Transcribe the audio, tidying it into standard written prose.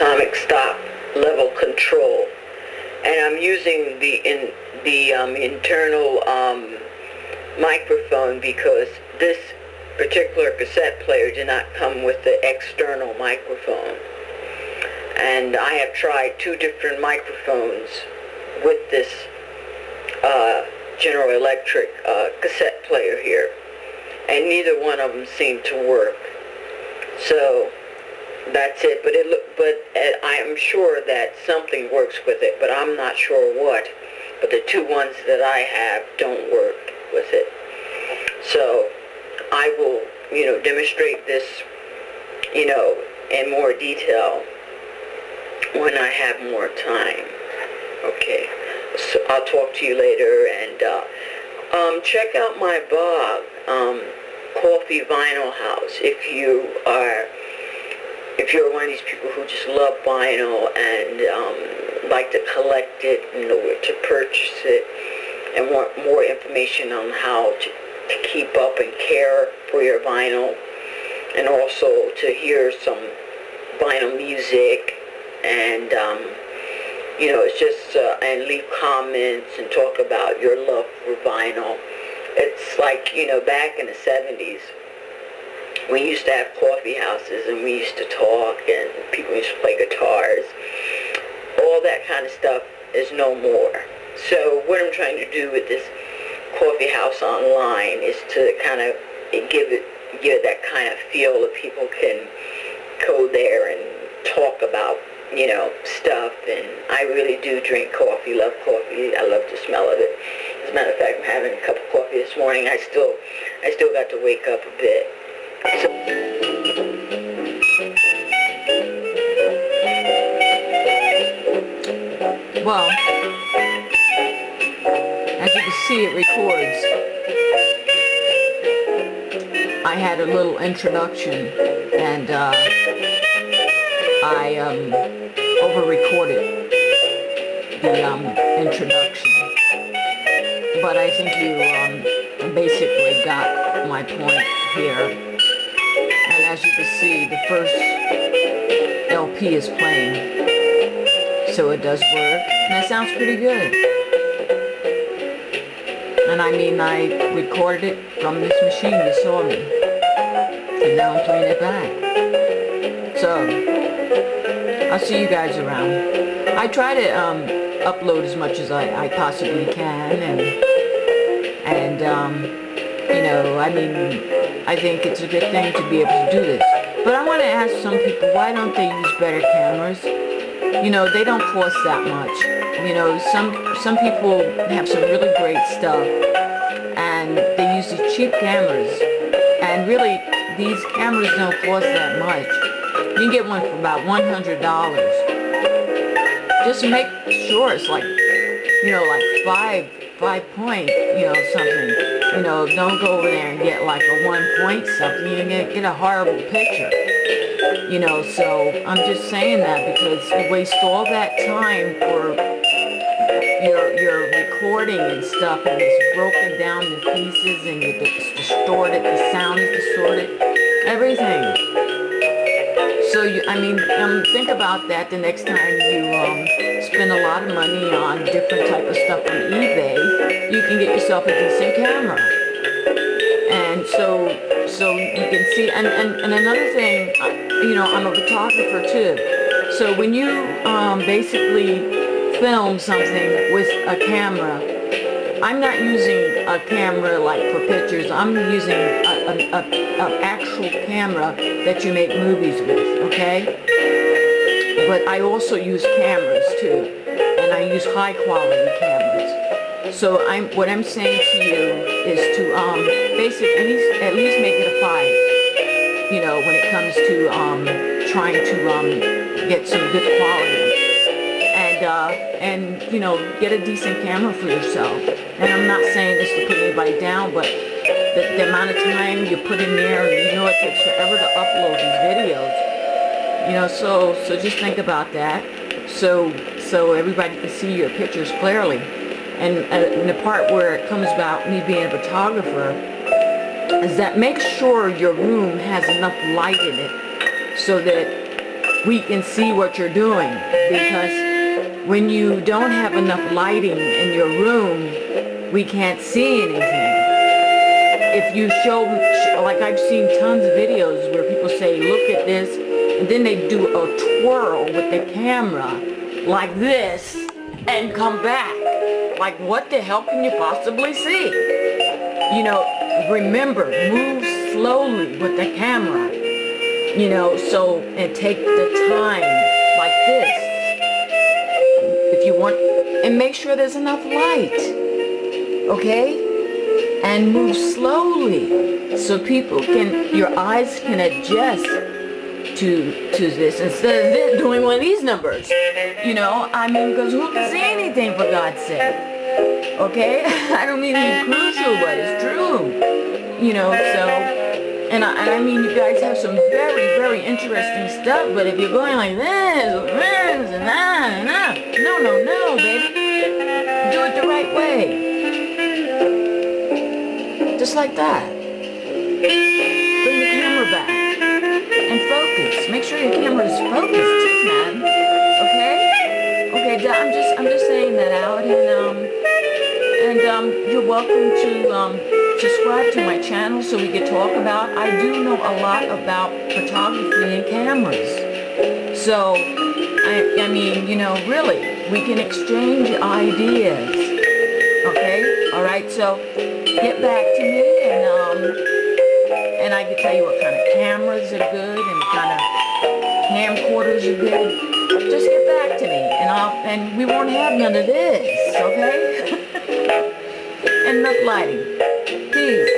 atomic stop level control, and I'm using the internal microphone because this particular cassette player did not come with the external microphone. And I have tried 2 different microphones with this General Electric cassette player here, and neither one of them seemed to work. So that's it. But I am sure that something works with it, but I'm not sure what. But the 2 ones that I have don't work with it. So I will, demonstrate this, in more detail when I have more time. Okay, so I'll talk to you later, and check out my blog, Coffee Vinyl House, if you're one of these people who just love vinyl and like to collect it and know where to purchase it and want more information on how to keep up and care for your vinyl, and also to hear some vinyl music, and it's just and leave comments and talk about your love for vinyl. It's like, back in the 70s, we used to have coffee houses and we used to talk and people used to play guitars. All that kind of stuff is no more. So what I'm trying to do with this coffee house online is to kind of give it that kind of feel that people can go there and talk about, stuff. And I really do drink coffee, love coffee. I love the smell of it. As a matter of fact, I'm having a cup of coffee this morning. I still got to wake up a bit. So, well, as you can see, it records. I had a little introduction, and I over-recorded the introduction. But I think you basically got my point here. And as you can see, the first LP is playing. So it does work. And it sounds pretty good. And I mean, I recorded it from this machine, you saw me. And now I'm playing it back. So, I'll see you guys around. I try to upload as much as I possibly can, and I mean, I think it's a good thing to be able to do this. But I want to ask some people, why don't they use better cameras? They don't cost that much. Some people have some really great stuff, and they use these cheap cameras, and really, these cameras don't cost that much. You can get one for about $100. Just make sure it's like, like five point, something. Don't go over there and get like a 1 point something. You're going to get a horrible picture. So I'm just saying that because you waste all that time for your recording and stuff, and it's broken down in pieces, and it's distorted, the sound is distorted, everything. So think about that the next time you spend a lot of money on different type of stuff on eBay. You can get yourself a decent camera, and so you can see. And another thing, I'm a photographer too. So when you basically film something with a camera, I'm not using a camera like for pictures. I'm using an actual camera that you make movies with, okay? But I also use cameras too, and I use high quality cameras. So what I'm saying to you is to basically at least make it a 5. When it comes to trying to get some good quality. And get a decent camera for yourself. And I'm not saying this to put anybody down, but the amount of time you put in there, it takes forever to upload these videos. So just think about that. So everybody can see your pictures clearly. And the part where it comes about me being a photographer is that make sure your room has enough light in it so that we can see what you're doing, because when you don't have enough lighting in your room, we can't see anything. If you show, like I've seen tons of videos where people say, look at this, and then they do a twirl with the camera like this and come back. Like, what the hell can you possibly see? You know, remember, move slowly with the camera. You know, so, and take the time like this. If you want, and make sure there's enough light. Okay? And move slowly so people can, your eyes can adjust to this instead of this, doing one of these numbers. You know, I mean, because who can see anything, for God's sake? Okay? I don't mean to be crucial, but it's true. You know, so, and I mean, you guys have some very, very interesting stuff, but if you're going like this, and that, no, baby. Do it the right way. Just like that. Bring the camera back and focus. Make sure your camera is focused too, man. Okay? Okay, I'm just saying that out, and you're welcome to subscribe to my channel so we can talk about. I do know a lot about photography and cameras. So, I mean, you know, really, we can exchange ideas. Okay? Alright, so get back to me, and I can tell you what kind of cameras are good and what kind of camcorders are good. Just get back to me, and we won't have none of this, okay? And enough lighting. Peace.